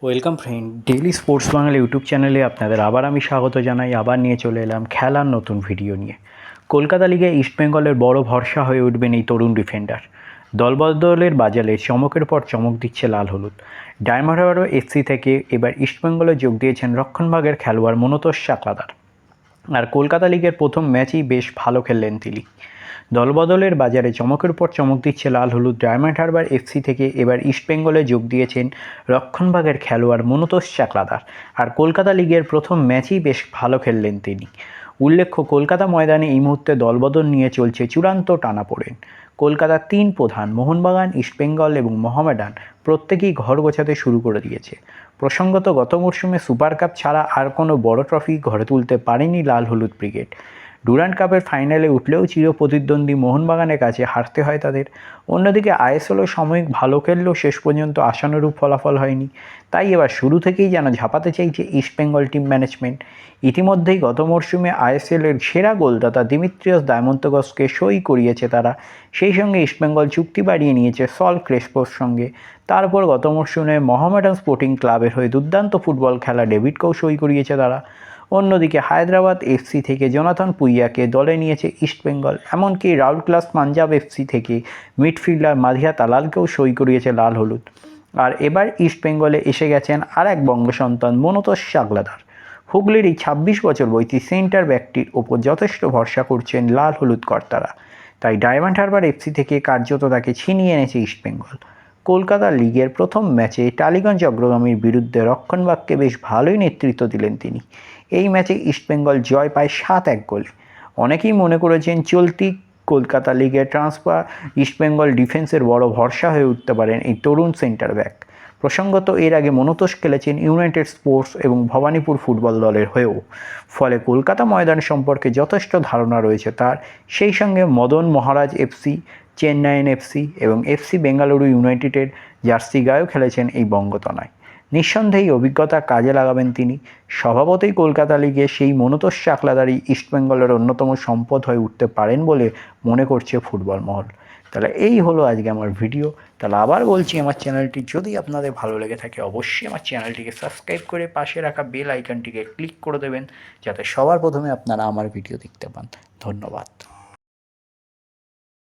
Welcome friend, daily sports Bangla YouTube চ্যানেলে আপনাদের আবার আমি স্বাগত জানাই। আবার নিয়ে চলে এলাম খেলার নতুন ভিডিও নিয়ে। কলকাতা লিগে ইস্টবেঙ্গলের বড় ভরসা হয়ে উঠবেন এই তরুণ ডিফেন্ডার। দলবদলের বাজারে চমকের পর চমক দিচ্ছে লাল হলুদ। ডায়মন্ড হারবার এফসি থেকে এবার ইস্টবেঙ্গলে যোগ দিয়েছেন রক্ষণভাগের খেলোয়াড় মনোতোষ চাকলাদার। আর কলকাতা লিগের প্রথম ম্যাচেই বেশ ভালো খেললেন তিনি। দলবদলের বাজারে চমকের পর চমক দিচ্ছে লাল হলুদ। ডায়মন্ড হারবার এফসি থেকে এবার ইস্টবেঙ্গলে যোগ দিয়েছেন রক্ষণভাগের খেলোয়াড় মনোতোষ চাকলাদার। আর কলকাতা লিগের প্রথম ম্যাচেই বেশ ভালো খেললেন তিনি। উল্লেখ্য, কলকাতা ময়দানে এই মুহূর্তে দলবদল নিয়ে চলছে চূড়ান্ত টানাপোড়েন। কলকাতার তিন প্রধান মোহনবাগান, ইস্টবেঙ্গল এবং মোহামেডান প্রত্যেকেই ঘর গোছাতে শুরু করে দিয়েছে। প্রসঙ্গত, গত মরশুমে সুপার কাপ ছাড়া আর কোনো বড় ট্রফি ঘরে তুলতে পারেনি লাল হলুদ ব্রিগেড। ডুরান্ড কাপের ফাইনালে উঠলেও চিরপ্রতিদ্বন্দ্বী মোহনবাগানের কাছে হারতে হয় তাদের। অন্যদিকে আইএসএলও সাময়িক ভালো খেললেও শেষ পর্যন্ত আশানুরূপ ফলাফল হয়নি। তাই এবার শুরু থেকেই যেন ঝাঁপাতে চাইছে ইস্টবেঙ্গল টিম ম্যানেজমেন্ট। ইতিমধ্যেই গত মরশুমে আইএসএলের সেরা গোলদাতা দিমিত্রিয়স দায়মন্তগসকে সই করিয়েছে তারা। সেই সঙ্গে ইস্টবেঙ্গল চুক্তি বাড়িয়ে নিয়েছে সল ক্রেসপোর সঙ্গে। তারপর গত মরশুমে মোহামেডান স্পোর্টিং ক্লাবের হয়ে দুর্দান্ত ফুটবল খেলা ডেভিডকেও সই করিয়েছে তারা। অন্যদিকে হায়দ্রাবাদ এফসি থেকে জোনাথন পুইয়াকে দলে নিয়েছে ইস্টবেঙ্গল। এমনকি রাউরকেলা পাঞ্জাব এফসি থেকে মিডফিল্ডার মাধিয়া তালালকেও সই করিয়েছে লাল হলুদ। আর এবার ইস্টবেঙ্গলে এসে গেছেন আর এক বঙ্গসন্তান মনোতোষ চাকলাদার। হুগলির এই ২৬ বছর বয়সী সেন্টার ব্যাকটির ওপর যথেষ্ট ভরসা করছেন লাল হলুদ কর্তারা। তাই ডায়মন্ড হারবার এফসি থেকে কার্যত তাকে ছিনিয়ে এনেছে ইস্টবেঙ্গল। কলকাতা লিগের প্রথম ম্যাচে টালিগঞ্জ অগ্রগামীর বিরুদ্ধে রক্ষণভাগকে বেশ ভালোই নেতৃত্ব দিলেন তিনি। এই ম্যাচে ইস্টবেঙ্গল জয় পায় ৭-১ গোলে। অনেকেই মনে করেছেন চলতি কলকাতা লিগের ট্রান্সফার ইস্টবেঙ্গল ডিফেন্সের বড় ভরসা হয়ে উঠতে পারেন এই তরুণ সেন্টার ব্যাক। প্রসঙ্গত, এর আগে মনোতোষ খেলেছেন ইউনাইটেড স্পোর্টস এবং ভবানীপুর ফুটবল দলের হয়েও। ফলে কলকাতা ময়দান সম্পর্কে যথেষ্ট ধারণা রয়েছে তার। সেই সঙ্গে মদন মহারাজ এফসি, চেন্নাইন এফসি এবং এফসি বেঙ্গালুরু ইউনাইটেডের জার্সি গায়েও খেলেছেন এই বঙ্গতনায়। নিঃসন্দেহে অভিজ্ঞতা কাজে লাগাবেন তিনি। স্বভাবতই কলকাতা লিগে সেই মনোতোষ চাকলাদারই ইস্টবেঙ্গলের অন্যতম সম্পদ হয়ে উঠতে পারেন বলে মনে করছে ফুটবল মহল। তাহলে এই হলো আজকে আমার ভিডিও। তাহলে আবার বলছি, আমার চ্যানেলটি যদি আপনাদের ভালো লেগে থাকে অবশ্যই আমার চ্যানেলটিকে সাবস্ক্রাইব করে পাশে রাখা বেল আইকনটিকে ক্লিক করে দেবেন, যাতে সবার প্রথমে আপনারা আমার ভিডিও দেখতে পান। ধন্যবাদ।